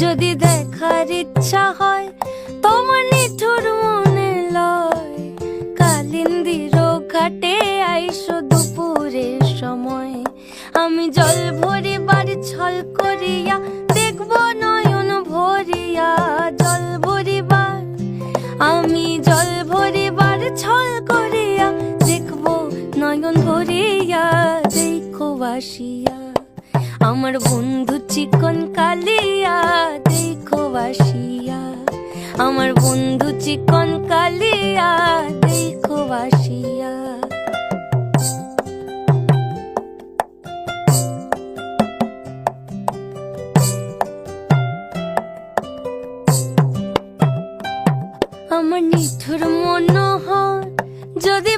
যদি দেখার ইচ্ছা হয় তোমার নিঠুর মনে লয়, কালিন্দির ঘাটে আইসো দুপুরের সময়। আমি জল ভরিবার ছল করিয়া দেখব নয়ন ভরিয়া, জল ভরিবার আমি জল ভরিবার ছল করিয়া দেখব নয়ন ভরিয়া। দেখো বাসিয়া আমার বন্ধু চিকন কালিয়া, দেখো বাসিয়া আমার বন্ধু চিকন কালিয়া, দেখো বাসিয়া। আমার নিঠুর মনোহর যদি